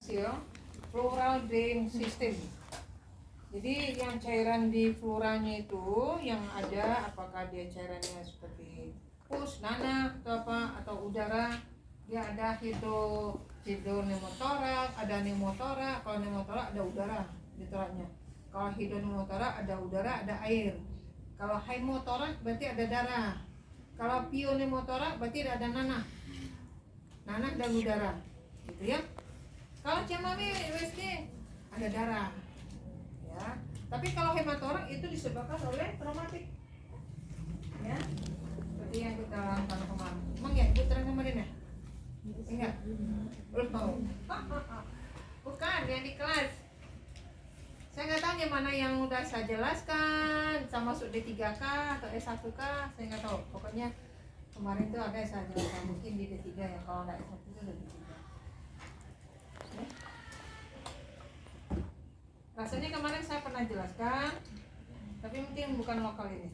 Pleural drain system. Jadi yang cairan di pleuranya itu yang ada, apakah dia cairannya seperti pus, nanah atau apa, atau udara, dia ada hidronemotorak, ada pneumotorak. Kalau pneumotorak ada udara di toraknya. Kalau hidronemotorak ada udara, ada air. Kalau haemotorak berarti ada darah. Kalau pionemotorak berarti ada nanah dan udara, gitu ya. Kalau chamame WSD ada darah, ya. Tapi kalau hematorak itu disebabkan oleh traumatik, ya. Seperti yang kita lakukan kemarin. Emang ya, ibu terang kemarin ya? Enggak? Belum tahu. Bukan, yang di kelas. Saya nggak tahu yang mana yang udah saya jelaskan, sama masuk D3K atau S1K, saya nggak tahu. Pokoknya kemarin tuh ada saya jelaskan, mungkin di D3 ya, kalau nggak S1 itu udah D3. Ya. Rasanya kemarin saya pernah jelaskan, tapi mungkin bukan lokal ini,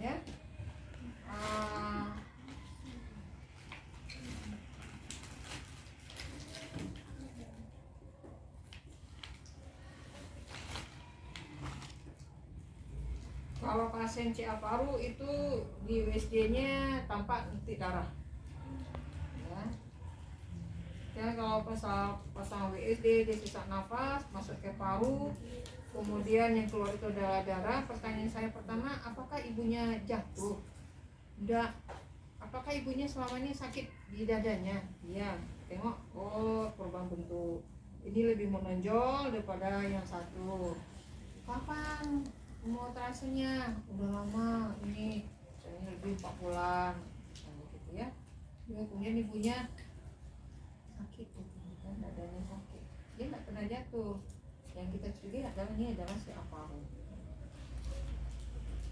ya. Kalau pasien CA paru itu di USD-nya tampak titik darah, ya. Ya, kalau pasang WSD dia sesak nafas masuk ke paru, kemudian yang keluar itu adalah darah. Pertanyaan saya pertama, apakah ibunya jatuh? Enggak. Apakah ibunya selama ini sakit di dadanya? Iya. Tengok, oh perubahan bentuk. Ini lebih menonjol daripada yang satu. Kapan mau terasanya? Udah lama ini, lebih 4 bulan, gitu ya. Kemudian ibunya sakit, kan dadanya sakit. Dia nggak pernah jatuh. Yang kita curigai adalah ini adalah CA paru.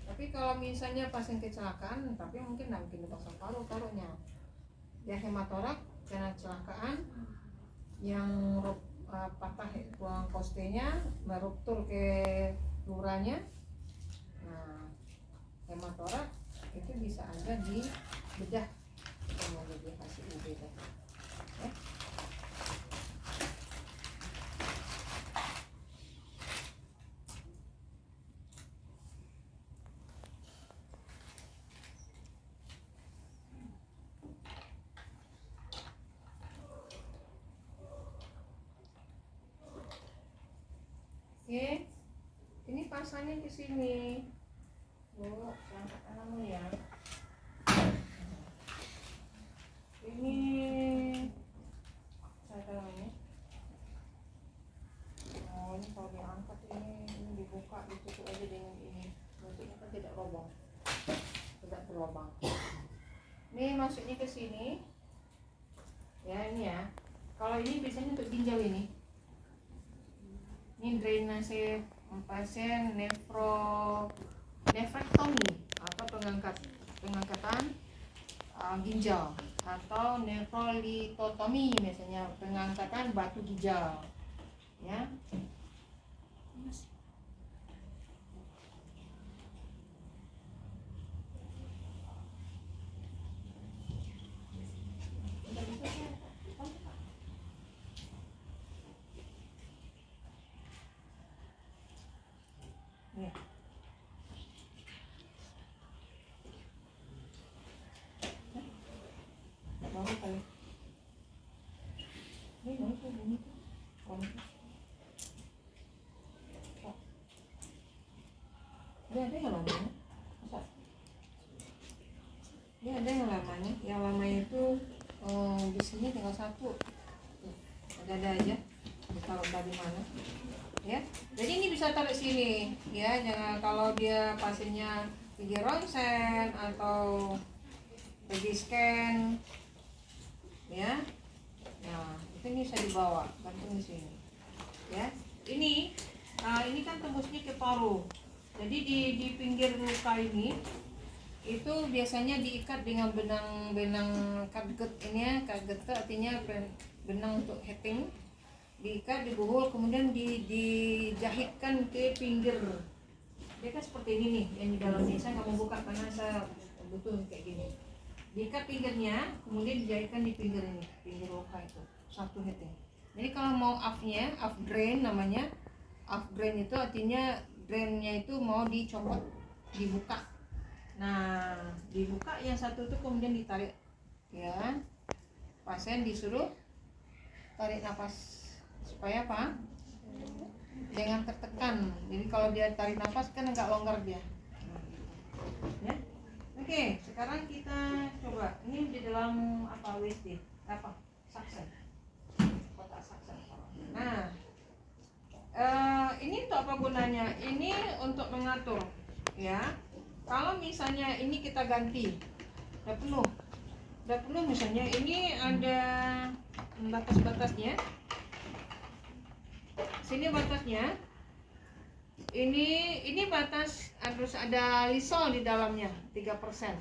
Tapi kalau misalnya pasien kecelakaan, tapi mungkin nggak mungkin dipasang parunya. Dia hematorak karena kecelakaan yang patah tulang kostenya, meruptur ke pleuranya. Nah, hematorak itu bisa ada di bedah, kita mau jadi hasil UB tadi. Ya. Oke, ini pasangnya ke sini. Bu, angkat tanganmu ya. Ini saya tangannya. Oh, ini kalau diangkat ini dibuka, ditutup aja dengan ini. Bentuknya kan tidak lubang, tidak berlubang. Ini masuknya ke sini. Ya, ini ya. Kalau ini biasanya untuk ginjal ini. Ini drainase pasien nefrektomi atau pengangkatan ginjal, atau nefrolitotomi, biasanya pengangkatan batu ginjal, ya. Ya. Baru kali. Ini baru tuh bunyi tuh. Ada yang lamanya. Ini ada yang lamanya. Yang lamanya itu di sini tinggal satu. Ada aja. Ditaruh dari mana? Ya, jadi ini bisa taruh sini, ya. Jangan, kalau dia pasiennya pergi ronsen atau pergi scan, ya. Nah, itu ini bisa dibawa, gantung di sini, ya. Ini kan tembusnya ke paru. Jadi di pinggir luka ini itu biasanya diikat dengan benang catgut ini ya. Catgut itu artinya benang untuk heating. Diikat, dibuhul, kemudian dijahitkan ke pinggir. Dia kan seperti ini nih, yang di dalam ini. Saya nggak mau buka karena saya butuh kayak gini. Diikat pinggirnya, kemudian dijahitkan di pinggir ini, pinggir luka itu, satu heating. Jadi kalau mau off-nya, off drain namanya. Off drain itu artinya drainnya itu mau dicopot, dibuka. Nah, dibuka yang satu itu kemudian ditarik, ya. Pasien disuruh tarik nafas supaya apa? Jangan tertekan. Jadi kalau dia tarik nafas kan agak longgar dia. Ya. Oke, sekarang kita coba. Ini di dalam apa WSD? Apa? Saksen. Kotak saksen. Nah, ini untuk apa gunanya? Ini untuk mengatur, ya. Kalau misalnya ini kita ganti, udah penuh misalnya. Ini ada batas-batasnya. Sini batasnya. Ini batas harus ada lisol di dalamnya 3%.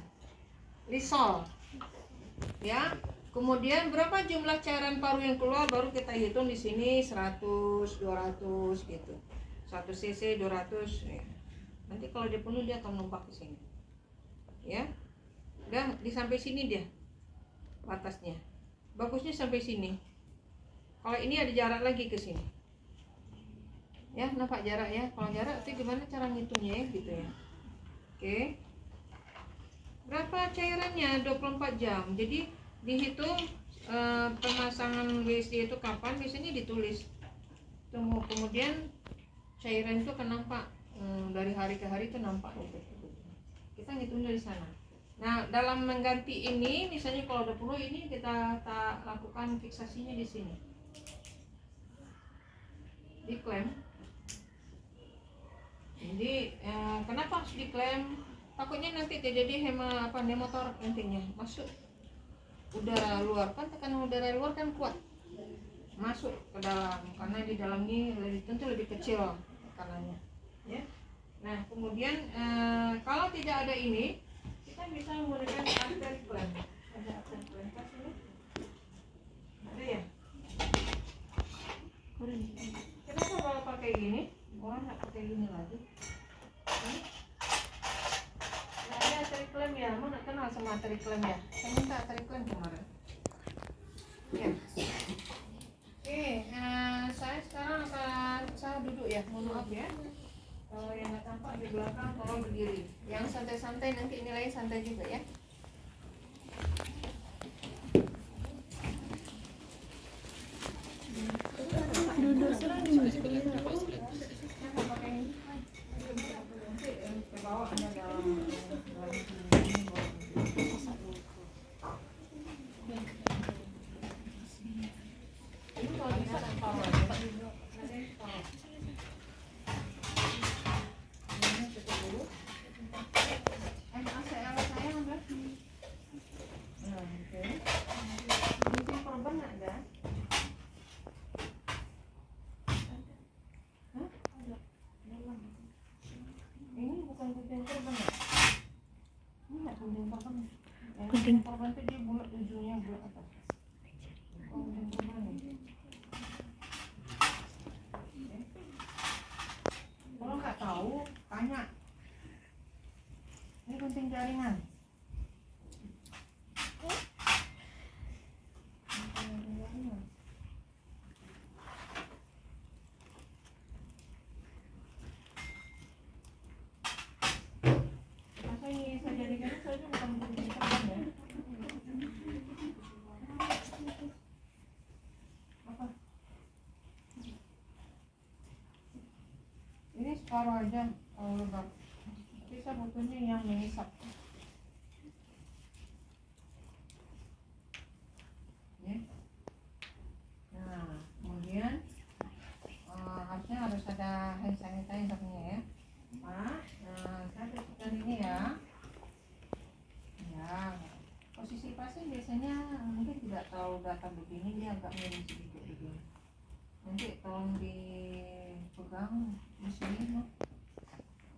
Lisol. Ya. Kemudian berapa jumlah cairan paru yang keluar baru kita hitung di sini 100, 200 gitu. 1 cc 200 ya. Nanti kalau dia penuh dia akan numpuk ke sini. Ya. Udah di sampai sini dia batasnya. Bagusnya sampai sini. Kalau ini ada jarak lagi ke sini. Ya, nampak jarak ya. Kalau jarak itu gimana cara ngitungnya ya gitu ya. Oke. Berapa cairannya? 24 jam. Jadi dihitung pemasangan WSD itu kapan, biasanya ditulis. Kemudian cairan itu akan nampak dari hari ke hari itu nampak gitu. Kita ngitung dari sana. Nah, dalam mengganti ini misalnya kalau 20 ini kita lakukan fiksasinya di sini. Diklaim. Jadi kenapa harus diklaim? Takutnya nanti terjadi pneumotor intinya masuk udara luar, kan tekanan udara luar kan kuat masuk ke dalam, karena di dalam ini tentu lebih kecil tekanannya, ya. Nah kemudian kalau tidak ada ini kita bisa menggunakan artery clamp. Ada artery clamp pas ini ada ya. Kenapa kalau pakai gini orang nggak pakai gini lagi? Ada artery clamp ya, mau nggak kenal sama artery clamp ya? Saya minta artery clamp kemarin. Ya. Oke, saya sekarang saya duduk ya, mohon maaf ya. Kalau yang nggak tampak di belakang tolong berdiri. Yang santai-santai nanti ini lagi santai juga ya. Duduk serang di mana? Kucing korban itu dia bulat ujungnya bulat atas. Kalau nggak tahu tanya. Ini gunting jaringan. Masa ini saya jadikan soalnya bukan gunting korban ya. Apa? Ini separuh aja kalau lebak. Tapi saya butuhnya yang mengisap. Ya. Nah, kemudian harusnya harus ada hand sanitizer-nya ya. Nah, saya tutup ini ya. Ya, posisi pasien biasanya mungkin tidak tahu data begini, dia agak miring sedikit begini. Nanti tolong dipegang di sini,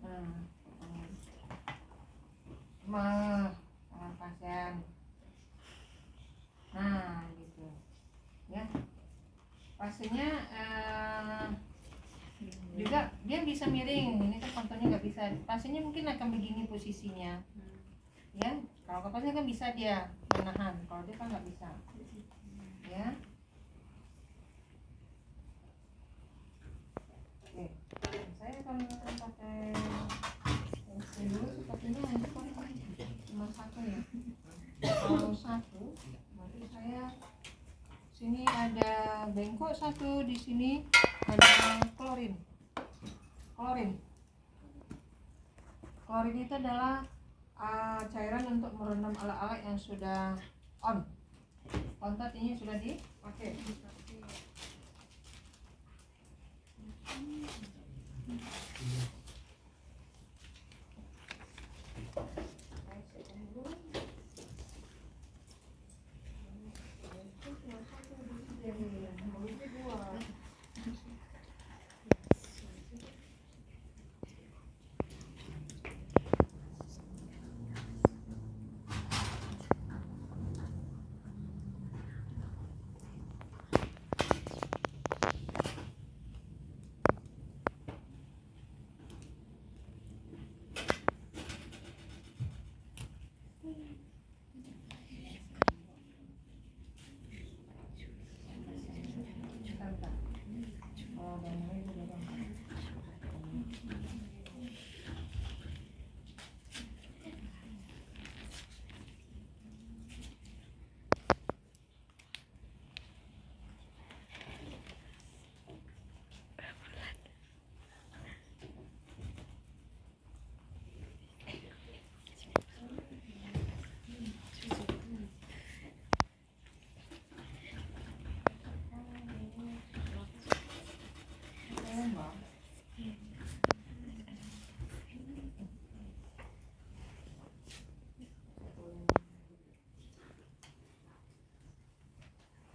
tangan pasien. Nah, gitu. Ya. Pasiennya juga dia bisa miring, ini kan kontrolnya nggak bisa. Pasiennya mungkin akan begini posisinya. Ya, kalau kapasnya kan bisa dia menahan, kalau dia kan nggak bisa. Ya. bengkok, satu di sini ada klorin. Klorin itu adalah cairan untuk merendam alat-alat yang sudah on. Kontak ini sudah dipakai.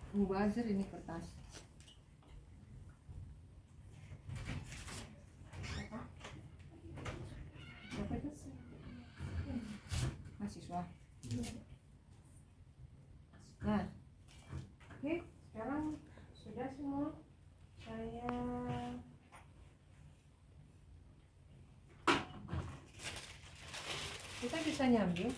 Mubazir ini kertas. Apa itu? Mahasiswa. Nah, oke, sekarang sudah semua. Kita bisa nyambil.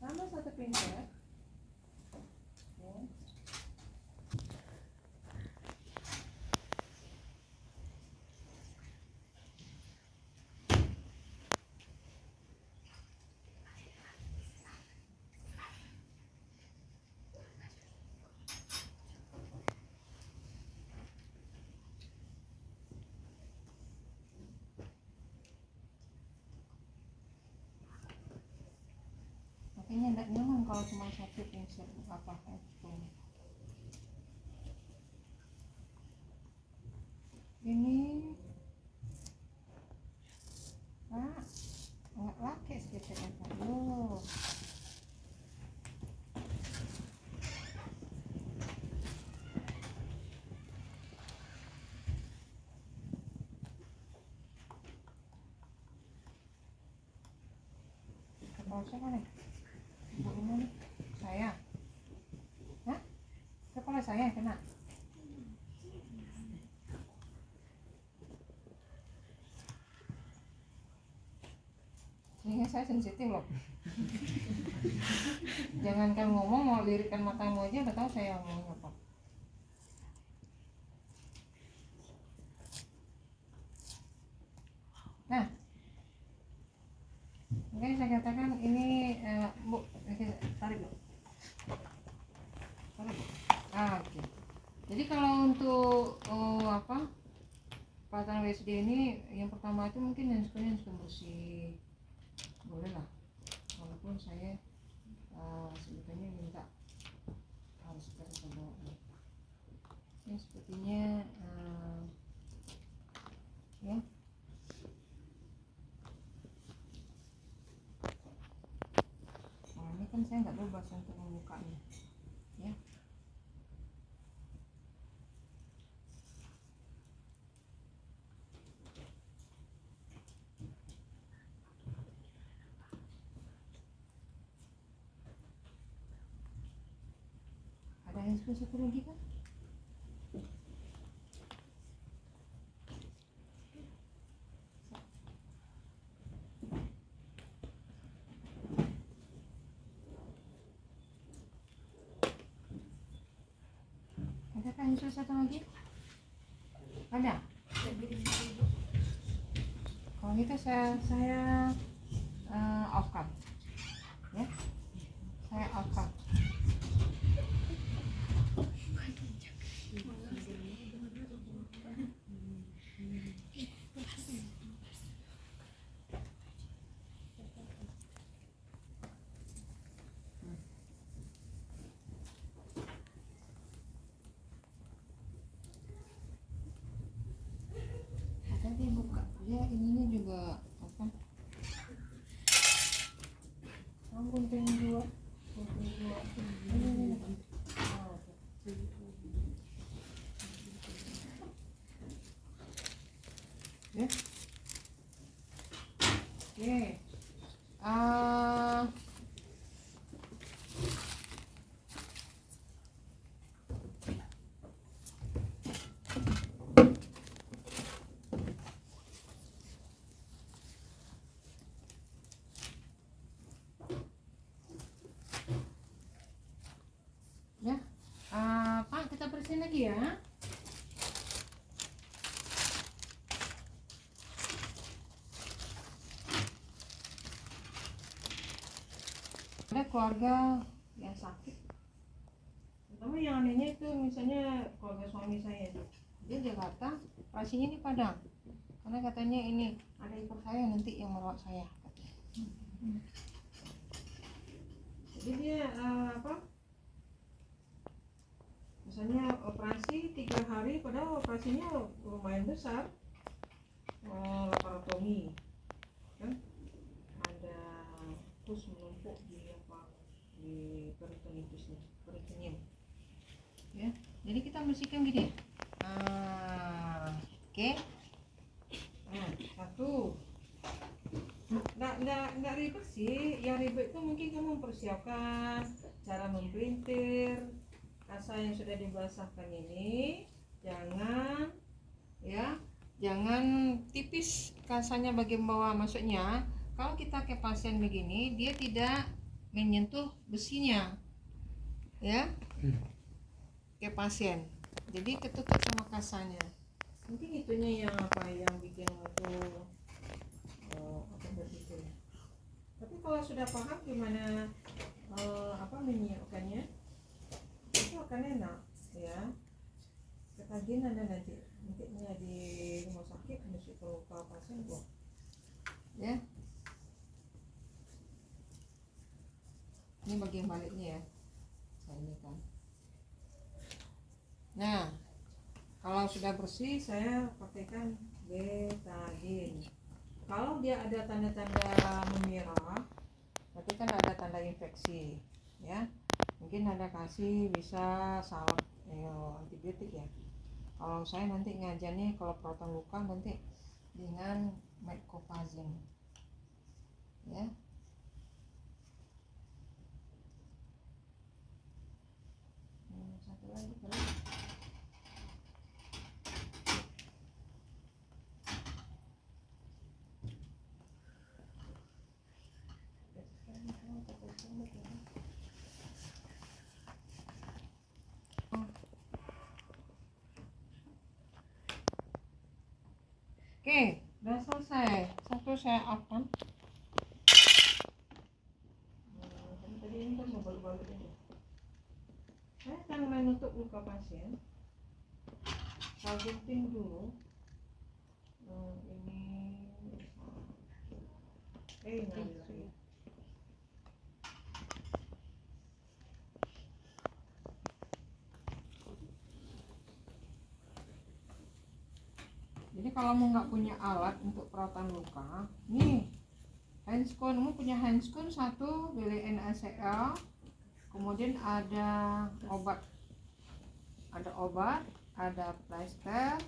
Sama satu pinset. Makanya tidak nyaman kalau cuma satu pinset apa itu. Ini nggak laki sedikit dulu. Kepala siapa nih? Bu ini nih, saya. Hah? Kepala saya yang kena. Sehingga saya sensitif loh. Jangankan ngomong, mau lirikan matamu aja udah tahu saya ngomong apa. Nah, makanya saya katakan ini Bu, tarik Bu. Tarik Bu. Oke. Jadi kalau untuk perawatan WSD ini yang pertama itu mungkin yang bersih, boleh lah. Walaupun saya sebetulnya minta harus coba. Ini sepertinya ya. Nah, ini kan saya nggak bebas untuk membukanya, ya. handphone satu lagi kan? Ada kan handphone satu lagi? Ada? Kalau gitu saya off-kan ya, saya off-kan. Nanti buka dia ininya juga apa? Gunting dua. Ini. Oh, ya. Oke. Ya. Pak, kita bersihin lagi ya. Ada keluarga yang sakit, terutama yang anehnya itu misalnya keluarga suami saya, dia Jakarta, pasiennya di Padang, karena katanya ini ada ipar saya nanti yang merawat saya katanya. Jadi dia misalnya operasi 3 hari, padahal operasinya lumayan besar, laparotomi kan, ada pus menumpuk di peritoneum ya. Jadi kita bersihkan gini. Oke. Nah, satu. Nggak ribet sih. Yang ribet itu mungkin kamu mempersiapkan cara memprintir kasa yang sudah dibasahkan ini. Jangan tipis kasanya bagian bawah, maksudnya kalau kita ke pasien begini dia tidak menyentuh besinya ya, ke pasien, jadi ketutup sama kasanya. Mungkin itunya yang bikin aku berpikir. Tapi kalau sudah paham gimana menyiapkannya, itu akan enak ya. Ketagihan ada nantinya di rumah sakit mesti terluka pasien kok ya. Ini bagian baliknya ya, ini kan. Nah, kalau sudah bersih saya pakaikan betadine. Kalau dia ada tanda-tanda memerah, berarti kan ada tanda infeksi ya. Mungkin ada kasih bisa salep antibiotik ya. Kalau saya nanti ngajarnya kalau perawatan luka nanti dengan meclofazine ya. Satu lagi boleh. Oke, udah selesai. Satu saya akan. Tadi ini kan mau balut-balut aja. Saya akan menutup luka pasien. Saya gunting dulu. Ini. Jadi kalau mau nggak punya alat untuk perawatan luka, nih handscoon, kamu punya handscoon satu dari NaCl, kemudian ada obat, ada plester,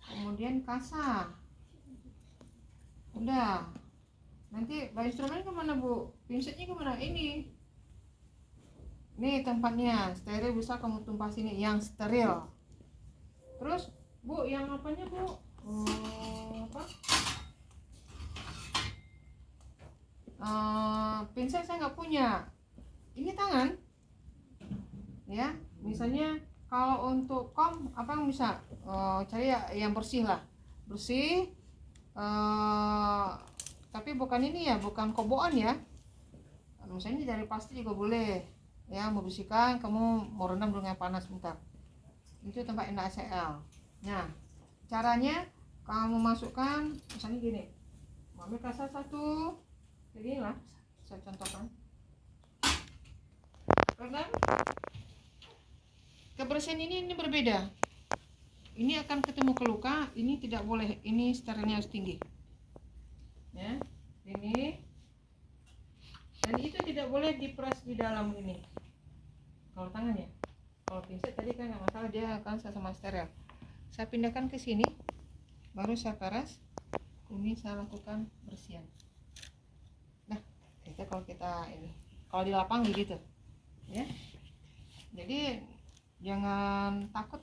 kemudian kasa. Udah. Nanti instrumen kemana Bu? Pinsetnya kemana? Ini. Nih tempatnya, steril, bisa kamu tumpah sini yang steril. Terus Bu, yang apanya Bu? Apa? Pincet saya nggak punya. Ini tangan, ya. Misalnya kalau untuk kom, apa yang bisa cari ya, yang bersih lah, bersih. Tapi bukan ini ya, bukan kobokan ya. Misalnya dari plastik juga boleh. Ya, mau bersihkan, kamu mau rendam dengan panas bentar. Itu tempat NaCl. Nah, caranya kamu masukkan, misalnya gini, ambil kasar satu, jadi lah, saya contohkan. Karena kebersihan ini berbeda. Ini akan ketemu ke luka, ini tidak boleh, ini sterilnya harus tinggi. Ya, ini. Dan itu tidak boleh diperas di dalam ini. Kalau tangan ya. Kalau pincet tadi kan nggak masalah, dia akan sama steril. Saya pindahkan ke sini, baru saya peras. Ini saya lakukan bersihan. Nah, itu kalau kita ini, kalau di lapang gitu, ya. Jadi jangan takut.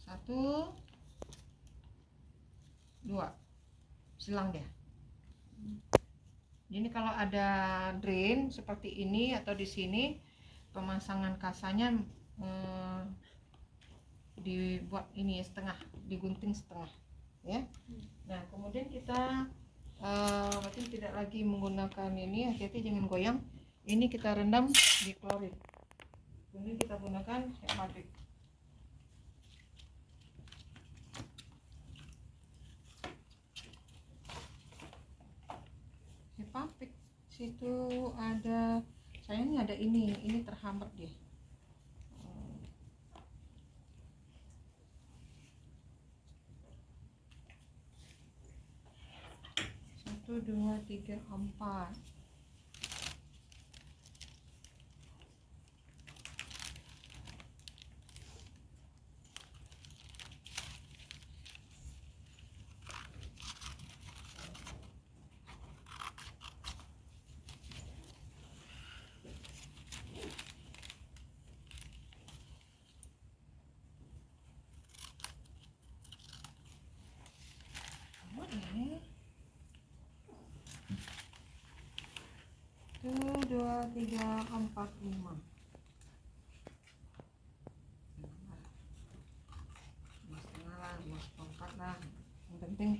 1, 2, silang dia. Jadi kalau ada drain seperti ini atau di sini, pemasangan kasanya dibuat ini setengah, digunting setengah, ya. Nah, kemudian kita berarti tidak lagi menggunakan ini, hati-hati jangan goyang. Ini kita rendam di klorin. Kemudian kita gunakan Hepapik. Hepapik situ ada, sayangnya ada ini terhambat dia. 1, 2, 3, 4. Ini 1, 2, 3, 4, 5. Setengah lah, 4 lah. Yang penting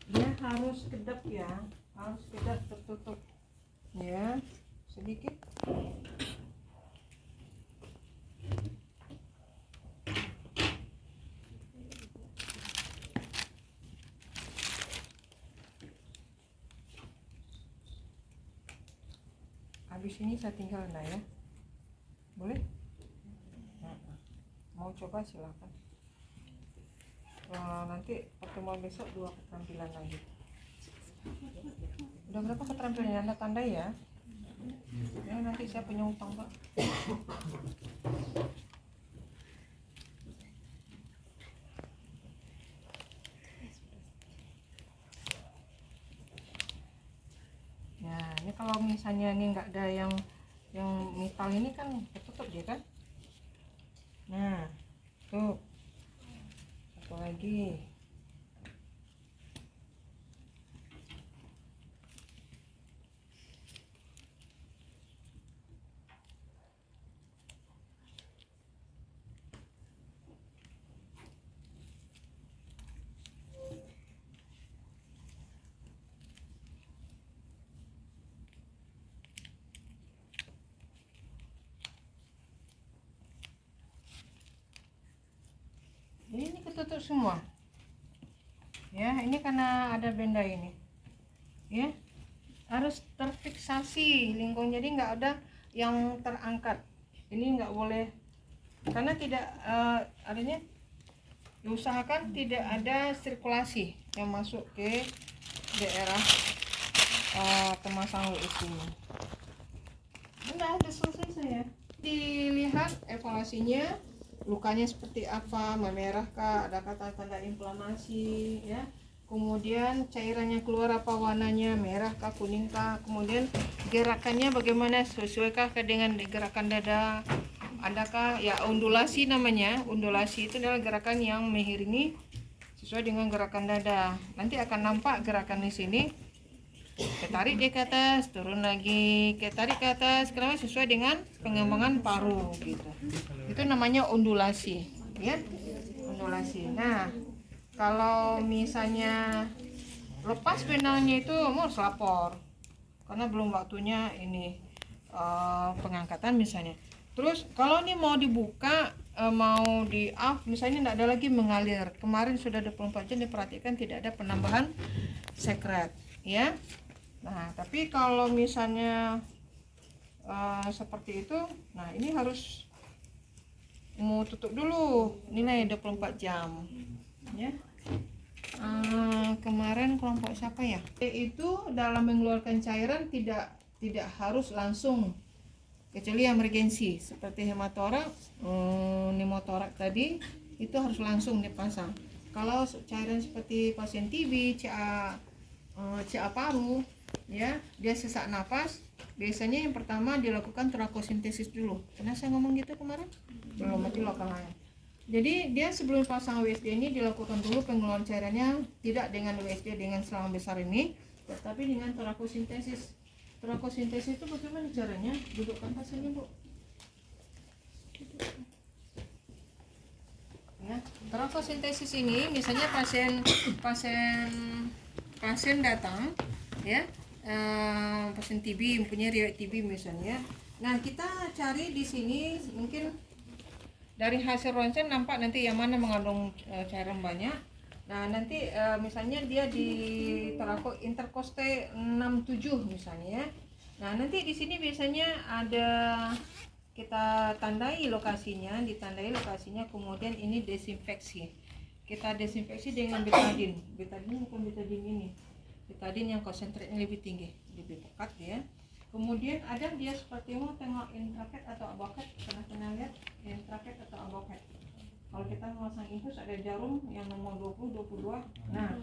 dia harus kedap ya, harus kedap tertutup ya, sedikit. Habis ini saya tinggal ya, boleh? Mau coba silakan. Nanti pertemuan besok 2 keterampilan lagi. Udah berapa keterampilan yang Anda tandai ya? Ya nanti saya punya utang Pak. Ya ini kalau misalnya ini nggak ada yang metal ini kan tertutup dia kan. Nah tuh, satu lagi. Ini ketutup semua ya, ini karena ada benda ini ya, harus terfiksasi lingkung, jadi nggak ada yang terangkat. Ini nggak boleh, karena tidak adanya, diusahakan tidak ada sirkulasi yang masuk ke daerah pemasang WC ini. Udah selesai saya. Dilihat evaluasinya, lukanya seperti apa, memerahkah, adakah tanda inflamasi ya. Kemudian cairannya keluar apa warnanya, merah kah, kuning kah. Kemudian gerakannya bagaimana, sesuaikah dengan gerakan dada? Adakah ya undulasi namanya? Undulasi itu adalah gerakan yang mengiringi sesuai dengan gerakan dada. Nanti akan nampak gerakan di sini. Ketarik dia ke atas, turun lagi, ketarik ke atas, kenapa sesuai dengan pengembangan paru gitu. Itu namanya undulasi, ya. Undulasi. Nah, kalau misalnya lepas benangnya itu mau lapor karena belum waktunya ini pengangkatan misalnya. Terus kalau ini mau dibuka, mau di off misalnya, tidak ada lagi mengalir. Kemarin sudah 24 jam diperhatikan tidak ada penambahan sekret, ya. Nah, tapi kalau misalnya seperti itu, nah ini harus mau tutup dulu nilai 24 jam, ya. Kemarin kelompok siapa ya? Itu dalam mengeluarkan cairan tidak harus langsung, kecuali emergensi seperti hematorak, pneumotorak tadi itu harus langsung dipasang. Kalau cairan seperti pasien TB, CA paru, ya, dia sesak napas, biasanya yang pertama dilakukan torakosintesis dulu. Pernah saya ngomong gitu kemarin? Belum, mati lokal lain. Jadi dia sebelum pasang WSD ini dilakukan dulu pengeluaran cairannya, tidak dengan WSD dengan selang besar ini, tetapi dengan torakosintesis. Torakosintesis itu bagaimana caranya? Dudukkan pasiennya, Bu. Ya, torakosintesis ini misalnya pasien datang, ya, pasien TB, mempunyai riwayat TB misalnya. Nah, kita cari di sini mungkin dari hasil ronsen nampak nanti yang mana mengandung cairan banyak. Nah, nanti misalnya dia di torako interkoste 67 misalnya. Nah, nanti di sini biasanya ada kita ditandai lokasinya, kemudian ini desinfeksi. Kita desinfeksi dengan betadine. Betadine bukan betadine ini. Betadine yang konsentratnya lebih tinggi, lebih pekat ya. Kemudian ada dia seperti mau tengok intraket atau aboket, pernah lihat intraket atau aboket. Kalau kita memasang infus ada jarum yang nomor 20, 22. Nah,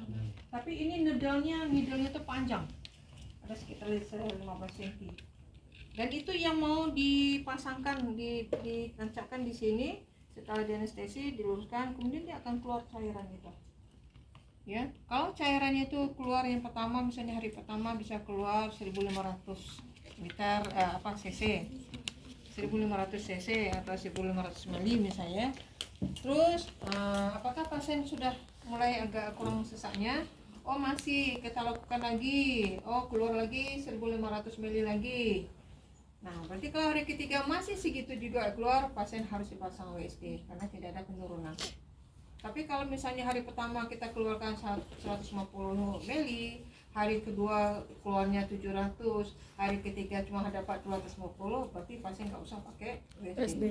tapi ini needle-nya itu panjang. Ada sekitar 15 cm. Dan itu yang mau dipasangkan, ditancapkan di sini. Setelah dianestesi, diluruskan, kemudian dia akan keluar cairan itu. Ya, kalau cairannya itu keluar yang pertama, misalnya hari pertama bisa keluar 1500 liter cc, 1500 cc atau 1500 ml misalnya. Terus apakah pasien sudah mulai agak kurang sesaknya? Oh, masih, kita lakukan lagi. Oh, keluar lagi 1500 ml lagi. Nah, berarti kalau hari ketiga masih segitu juga keluar, pasien harus dipasang WSD karena tidak ada penurunan. Tapi kalau misalnya hari pertama kita keluarkan 150 ml, hari kedua keluarnya 700, hari ketiga cuma dapat 250, berarti pasien nggak usah pakai WSD.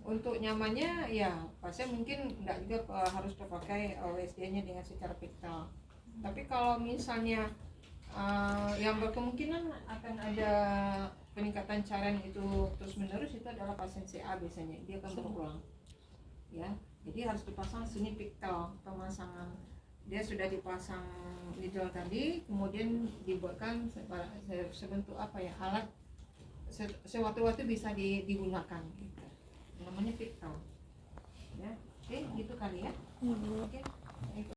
Untuk nyamannya ya pasien mungkin nggak juga harus pakai WSD-nya dengan secara piktal. Tapi kalau misalnya yang berkemungkinan akan ada peningkatan cairan itu terus menerus, itu adalah pasien CA biasanya, dia akan berulang. Ya, jadi harus dipasang sini piktal pemasangan. Dia sudah dipasang needle tadi, kemudian dibuatkan sebentuk alat sewaktu-waktu bisa digunakan gitu. Namanya piktal. Ya, oke, gitu kali ya. Oke.